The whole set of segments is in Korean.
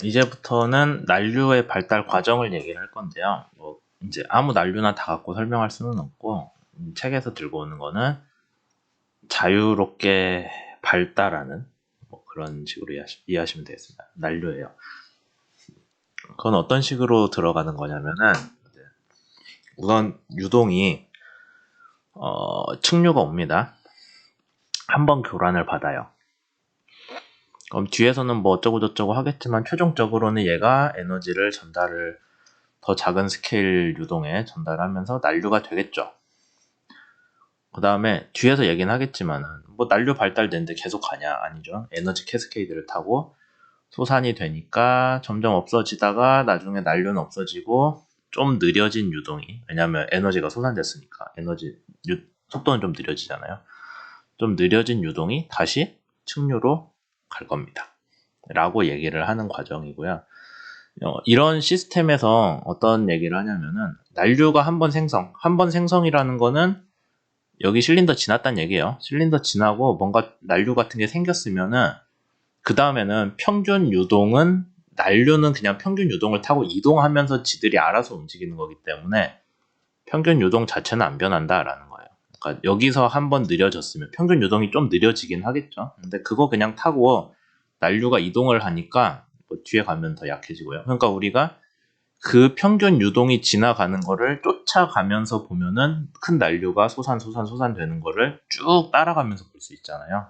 이제부터는 난류의 발달 과정을 얘기를 할 건데요. 이제 아무 난류나 다 갖고 설명할 수는 없고, 책에서 들고 오는 거는 자유롭게 발달하는 그런 식으로 이해하시면 되겠습니다. 난류예요. 그건 어떤 식으로 들어가는 거냐면은, 우선 유동이 층류가 옵니다. 한번 교란을 받아요. 그럼 뒤에서는 뭐 어쩌고 저쩌고 하겠지만 최종적으로는 얘가 에너지를 전달을 더 작은 스케일 유동에 전달하면서 난류가 되겠죠. 그 다음에 뒤에서 얘기는 하겠지만은 뭐 난류 발달되는데 계속 가냐? 아니죠. 에너지 캐스케이드를 타고 소산이 되니까 점점 없어지다가 나중에 난류는 없어지고 좀 느려진 유동이, 왜냐면 에너지가 소산됐으니까 속도는 좀 느려지잖아요. 좀 느려진 유동이 다시 층류로 갈 겁니다. 라고 얘기를 하는 과정이고요. 이런 시스템에서 어떤 얘기를 하냐면은 난류가 한 번 생성이라는 거는 여기 실린더 지났다는 얘기예요. 실린더 지나고 뭔가 난류 같은 게 생겼으면은 그 다음에는 평균 유동은, 난류는 그냥 평균 유동을 타고 이동하면서 지들이 알아서 움직이는 거기 때문에 평균 유동 자체는 안 변한다라는 거예요. 그러니까 여기서 한번 느려졌으면 평균 유동이 좀 느려지긴 하겠죠. 근데 그거 그냥 타고 난류가 이동을 하니까 뭐 뒤에 가면 더 약해지고요. 그러니까 우리가 그 평균 유동이 지나가는 거를 쫓아가면서 보면은 큰 난류가 소산되는 거를 쭉 따라가면서 볼 수 있잖아요.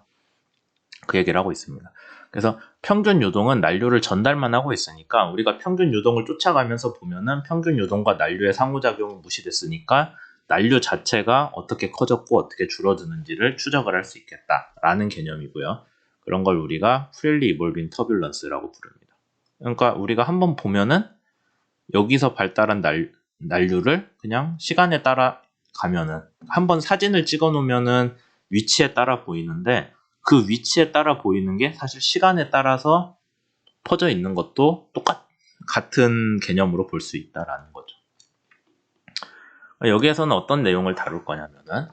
그 얘기를 하고 있습니다. 그래서 평균 유동은 난류를 전달만 하고 있으니까 우리가 평균 유동을 쫓아가면서 보면은 평균 유동과 난류의 상호작용이 무시됐으니까 난류 자체가 어떻게 커졌고 어떻게 줄어드는지를 추적을 할 수 있겠다라는 개념이고요. 그런 걸 우리가 freely evolving turbulence라고 부릅니다. 그러니까 우리가 한번 보면은 여기서 발달한 난류를 그냥 시간에 따라 가면은, 한번 사진을 찍어 놓으면은 위치에 따라 보이는데 그 위치에 따라 보이는 게 사실 시간에 따라서 퍼져 있는 것도 같은 개념으로 볼 수 있다라는 거죠. 여기에서는 어떤 내용을 다룰 거냐면은,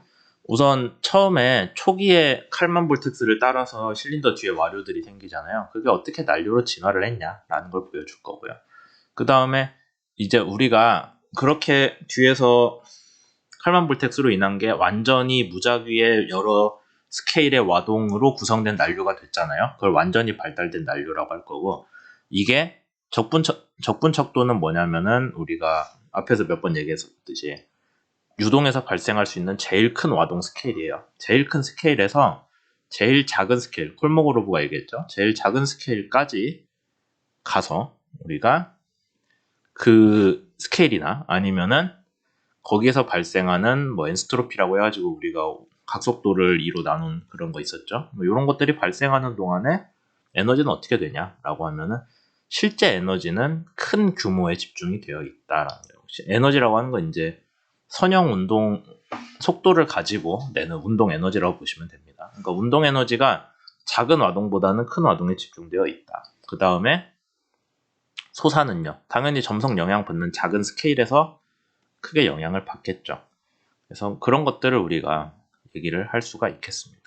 우선 처음에 초기에 칼만 볼텍스를 따라서 실린더 뒤에 와류들이 생기잖아요. 그게 어떻게 난류로 진화를 했냐라는 걸 보여줄 거고요. 그 다음에 이제 우리가 그렇게 뒤에서 칼만 볼텍스로 인한 게 완전히 무작위의 여러 스케일의 와동으로 구성된 난류가 됐잖아요. 그걸 완전히 발달된 난류라고 할 거고, 이게 적분척도는 뭐냐면은 우리가 앞에서 몇 번 얘기했었듯이 유동에서 발생할 수 있는 제일 큰 와동 스케일이에요. 제일 큰 스케일에서 제일 작은 스케일, 콜모고로브가 얘기했죠. 제일 작은 스케일까지 가서 우리가 그 스케일이나 아니면은 거기에서 발생하는 뭐 엔스트로피라고 해가지고 우리가 각속도를 2로 나눈 그런 거 있었죠. 뭐 이런 것들이 발생하는 동안에 에너지는 어떻게 되냐라고 하면은 실제 에너지는 큰 규모에 집중이 되어 있다라는 거예요. 에너지라고 하는 건 이제 선형 운동 속도를 가지고 내는 운동 에너지라고 보시면 됩니다. 그러니까 운동 에너지가 작은 와동보다는 큰 와동에 집중되어 있다. 그 다음에 소사는요, 당연히 점성 영향 받는 작은 스케일에서 크게 영향을 받겠죠. 그래서 그런 것들을 우리가 얘기를 할 수가 있겠습니다.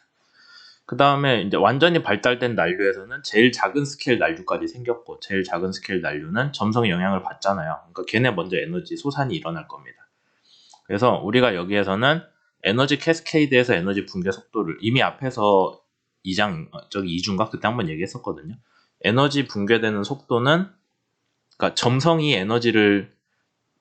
그 다음에 이제 완전히 발달된 난류에서는 제일 작은 스케일 난류까지 생겼고, 제일 작은 스케일 난류는 점성의 영향을 받잖아요. 그러니까 걔네 먼저 에너지 소산이 일어날 겁니다. 그래서 우리가 여기에서는 에너지 캐스케이드에서 에너지 붕괴 속도를 이미 앞에서 2주인가 그때 한번 얘기했었거든요. 에너지 붕괴되는 속도는, 그러니까 점성이 에너지를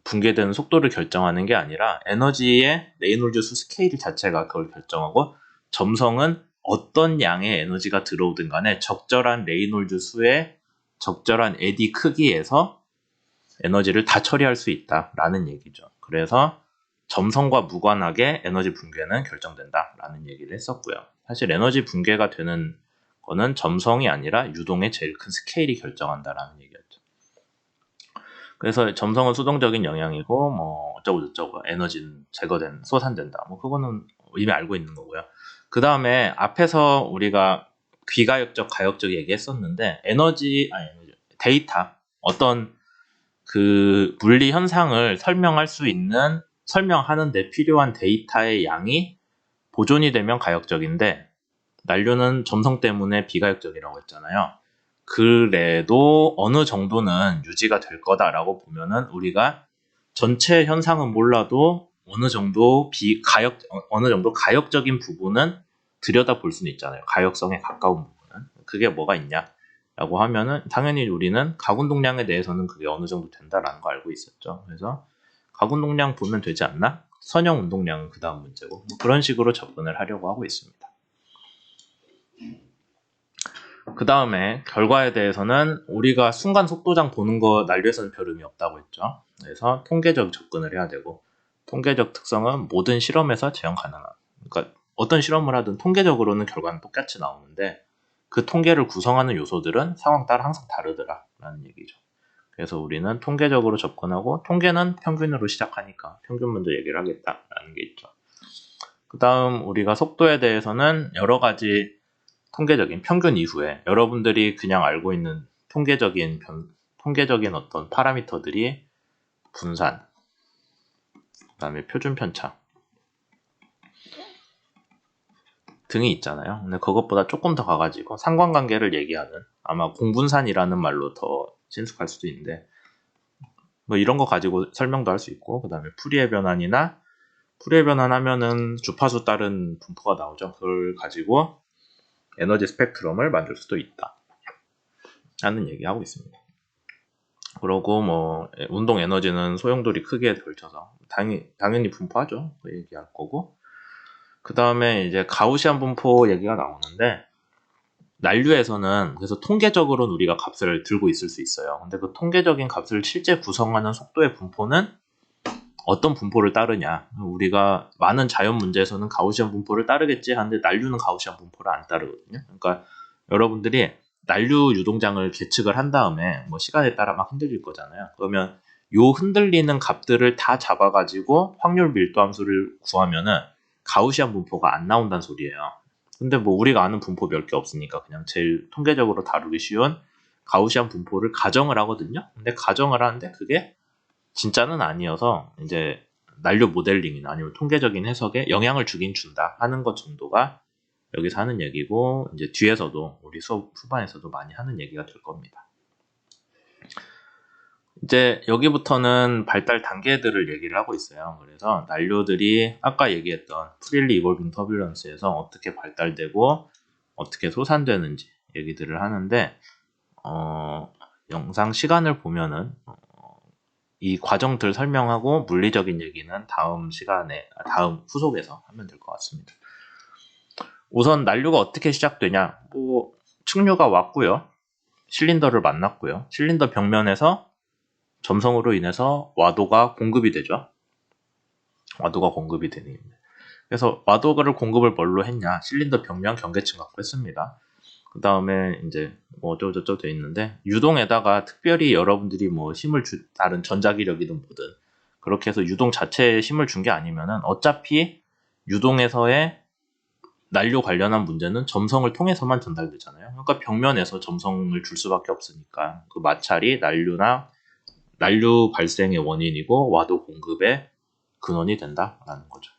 붕괴되는 속도를 결정하는 게 아니라 에너지의 레이놀즈 수 스케일 자체가 그걸 결정하고, 점성은 어떤 양의 에너지가 들어오든 간에 적절한 레이놀즈 수의 적절한 에디 크기에서 에너지를 다 처리할 수 있다라는 얘기죠. 그래서 점성과 무관하게 에너지 붕괴는 결정된다라는 얘기를 했었고요. 사실 에너지 붕괴가 되는 거는 점성이 아니라 유동의 제일 큰 스케일이 결정한다라는 얘기였죠. 그래서 점성은 수동적인 영향이고 뭐 어쩌고 저쩌고 에너지는 소산된다. 뭐 그거는 이미 알고 있는 거고요. 그 다음에 앞에서 우리가 비가역적, 가역적 얘기했었는데 데이터, 어떤 그 물리 현상을 설명하는데 필요한 데이터의 양이 보존이 되면 가역적인데, 난류는 점성 때문에 비가역적이라고 했잖아요. 그래도 어느 정도는 유지가 될 거다라고 보면은 우리가 전체 현상은 몰라도 어느 정도 가역적인 부분은 들여다볼 수는 있잖아요. 가역성에 가까운 부분은. 그게 뭐가 있냐라고 하면은 당연히 우리는 가군동량에 대해서는 그게 어느 정도 된다라는 거 알고 있었죠. 그래서 가군동량 보면 되지 않나? 선형 운동량은 그 다음 문제고 뭐 그런 식으로 접근을 하려고 하고 있습니다. 그 다음에 결과에 대해서는 우리가 순간 속도장 보는 거 난류에서는 별 의미 없다고 했죠. 그래서 통계적 접근을 해야 되고 통계적 특성은 모든 실험에서 재현 가능한. 그러니까 어떤 실험을 하든 통계적으로는 결과는 똑같이 나오는데 그 통계를 구성하는 요소들은 상황 따라 항상 다르더라라는 얘기죠. 그래서 우리는 통계적으로 접근하고 통계는 평균으로 시작하니까 평균 먼저 얘기를 하겠다라는 게 있죠. 그 다음 우리가 속도에 대해서는 여러 가지 통계적인 평균 이후에 여러분들이 그냥 알고 있는 통계적인 어떤 파라미터들이 분산, 그 다음에 표준 편차 등이 있잖아요. 근데 그것보다 조금 더 가가지고 상관관계를 얘기하는 아마 공분산이라는 말로 더 친숙할 수도 있는데 뭐 이런 거 가지고 설명도 할 수 있고 그 다음에 푸리에 변환하면은 주파수 따른 분포가 나오죠. 그걸 가지고 에너지 스펙트럼을 만들 수도 있다 라는 얘기하고 있습니다. 그러고 뭐 운동 에너지는 소용돌이 크기에 걸쳐서 당연히 분포하죠. 그 얘기할 거고 그 다음에 이제 가우시안 분포 얘기가 나오는데 난류에서는 그래서 통계적으로는 우리가 값을 들고 있을 수 있어요. 근데 그 통계적인 값을 실제 구성하는 속도의 분포는 어떤 분포를 따르냐. 우리가 많은 자연 문제에서는 가우시안 분포를 따르겠지 하는데 난류는 가우시안 분포를 안 따르거든요. 그러니까 여러분들이 난류 유동장을 계측을 한 다음에 뭐 시간에 따라 막 흔들릴 거잖아요. 그러면 요 흔들리는 값들을 다 잡아가지고 확률 밀도 함수를 구하면은 가우시안 분포가 안 나온다는 소리예요. 근데 뭐 우리가 아는 분포 몇 개 없으니까 그냥 제일 통계적으로 다루기 쉬운 가우시안 분포를 가정을 하거든요. 근데 가정을 하는데 그게 진짜는 아니어서 이제 난류 모델링이나 아니면 통계적인 해석에 영향을 주긴 준다 하는 것 정도가 여기서 하는 얘기고 이제 뒤에서도 우리 수업 후반에서도 많이 하는 얘기가 될 겁니다. 이제 여기부터는 발달 단계들을 얘기를 하고 있어요. 그래서 난류들이 아까 얘기했던 프릴리 이볼빙 터뷸런스에서 어떻게 발달되고 어떻게 솟아되는지 얘기들을 하는데 영상 시간을 보면은 이 과정들 설명하고 물리적인 얘기는 다음 후속에서 하면 될 것 같습니다. 우선 난류가 어떻게 시작되냐? 뭐 측류가 왔고요. 실린더를 만났고요. 실린더 벽면에서 점성으로 인해서 와도가 공급이 되죠. 와도가 공급이 되는. 그래서 와도를 공급을 뭘로 했냐? 실린더 벽면 경계층 갖고 했습니다. 그 다음에 이제 뭐 어쩌고저쩌고 돼 있는데 유동에다가 특별히 여러분들이 뭐 힘을 다른 전자기력이든 뭐든 그렇게 해서 유동 자체에 힘을 준 게 아니면은 어차피 유동에서의 난류 관련한 문제는 점성을 통해서만 전달되잖아요. 그러니까 벽면에서 점성을 줄 수밖에 없으니까 그 마찰이 난류 발생의 원인이고 와도 공급의 근원이 된다라는 거죠.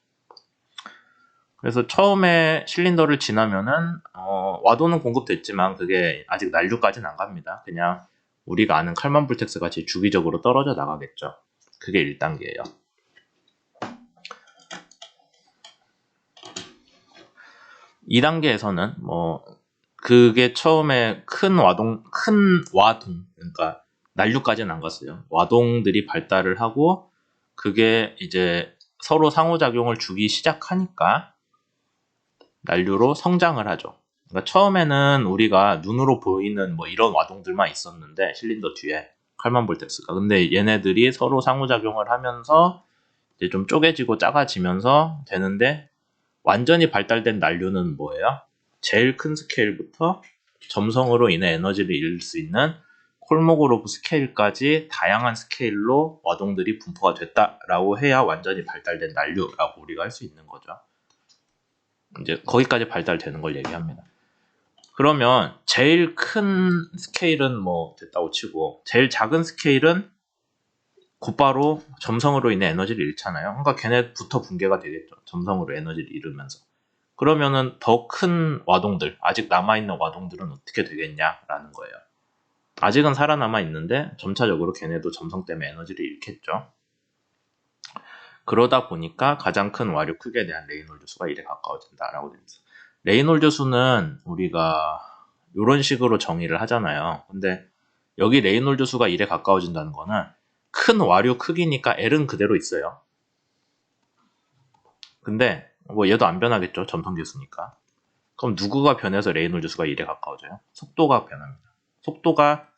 그래서 처음에 실린더를 지나면은 와도는 공급됐지만 그게 아직 난류까지는 안 갑니다. 그냥 우리가 아는 칼만 볼텍스 같이 주기적으로 떨어져 나가겠죠. 그게 1단계예요. 2단계에서는 뭐 그게 처음에 큰 와동 그러니까 난류까지는 안 갔어요. 와동들이 발달을 하고 그게 이제 서로 상호작용을 주기 시작하니까 난류로 성장을 하죠. 그러니까 처음에는 우리가 눈으로 보이는 뭐 이런 와동들만 있었는데 실린더 뒤에 칼만 볼텍스가 근데 얘네들이 서로 상호작용을 하면서 이제 좀 쪼개지고 작아지면서 되는데 완전히 발달된 난류는 뭐예요? 제일 큰 스케일부터 점성으로 인해 에너지를 잃을 수 있는 콜모고로브 스케일까지 다양한 스케일로 와동들이 분포가 됐다라고 해야 완전히 발달된 난류라고 우리가 할 수 있는 거죠. 이제 거기까지 발달되는 걸 얘기합니다. 그러면 제일 큰 스케일은 뭐 됐다고 치고 제일 작은 스케일은 곧바로 점성으로 인해 에너지를 잃잖아요. 그러니까 걔네부터 붕괴가 되겠죠. 점성으로 에너지를 잃으면서. 그러면은 더 큰 와동들, 아직 남아있는 와동들은 어떻게 되겠냐라는 거예요. 아직은 살아남아 있는데 점차적으로 걔네도 점성 때문에 에너지를 잃겠죠. 그러다 보니까 가장 큰 와류 크기에 대한 레이놀드 수가 1에 가까워진다라고 됩니다. 레이놀드 수는 우리가 이런 식으로 정의를 하잖아요. 근데 여기 레이놀드 수가 1에 가까워진다는 거는 큰 와류 크기니까 L은 그대로 있어요. 근데 뭐 얘도 안 변하겠죠. 점성계수니까. 그럼 누구가 변해서 레이놀드 수가 1에 가까워져요? 속도가 변합니다. 속도가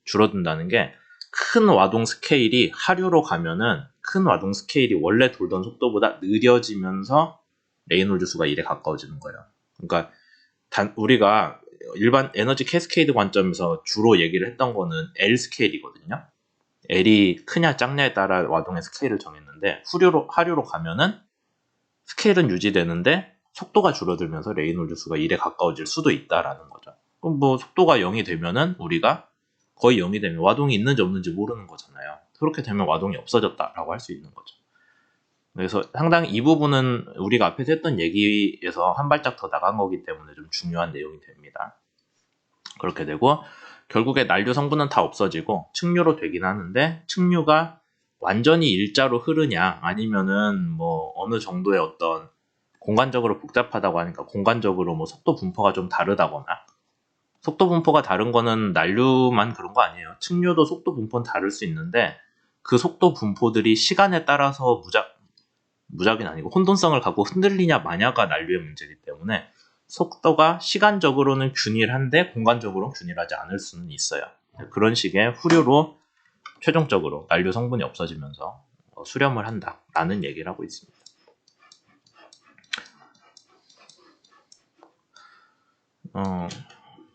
줄어든다는 게 큰 와동 스케일이 하류로 가면은 큰 와동 스케일이 원래 돌던 속도보다 느려지면서 레이놀드 수가 1에 가까워지는 거예요. 그러니까 우리가 일반 에너지 캐스케이드 관점에서 주로 얘기를 했던 거는 L 스케일이거든요. L이 크냐 작냐에 따라 와동의 스케일을 정했는데 하류로 가면은 스케일은 유지되는데 속도가 줄어들면서 레이놀드 수가 1에 가까워질 수도 있다라는 거죠. 그럼 뭐 속도가 0이 되면은 우리가 거의 0이 되면 와동이 있는지 없는지 모르는 거잖아요. 그렇게 되면 와동이 없어졌다라고 할 수 있는 거죠. 그래서 상당히 이 부분은 우리가 앞에서 했던 얘기에서 한 발짝 더 나간 거기 때문에 좀 중요한 내용이 됩니다. 그렇게 되고 결국에 난류 성분은 다 없어지고 층류로 되긴 하는데 층류가 완전히 일자로 흐르냐 아니면은 뭐 어느 정도의 어떤 공간적으로 복잡하다고 하니까 공간적으로 뭐 속도 분포가 좀 다르다거나 속도 분포가 다른 거는 난류만 그런 거 아니에요. 층류도 속도 분포는 다를 수 있는데 그 속도 분포들이 시간에 따라서 무작위는 아니고 혼돈성을 갖고 흔들리냐 마냐가 난류의 문제이기 때문에 속도가 시간적으로는 균일한데 공간적으로는 균일하지 않을 수는 있어요. 그런 식의 후류로 최종적으로 난류 성분이 없어지면서 수렴을 한다라는 얘기를 하고 있습니다.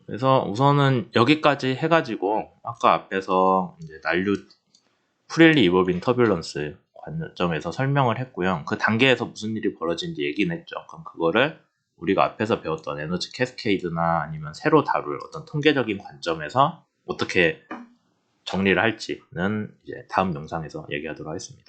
그래서 우선은 여기까지 해가지고 아까 앞에서 이제 난류 프릴리 이볼빙 터뷸런스 관점에서 설명을 했고요. 그 단계에서 무슨 일이 벌어지는지 얘기는 했죠. 그럼 그거를 우리가 앞에서 배웠던 에너지 캐스케이드나 아니면 새로 다룰 어떤 통계적인 관점에서 어떻게 정리를 할지는 이제 다음 영상에서 얘기하도록 하겠습니다.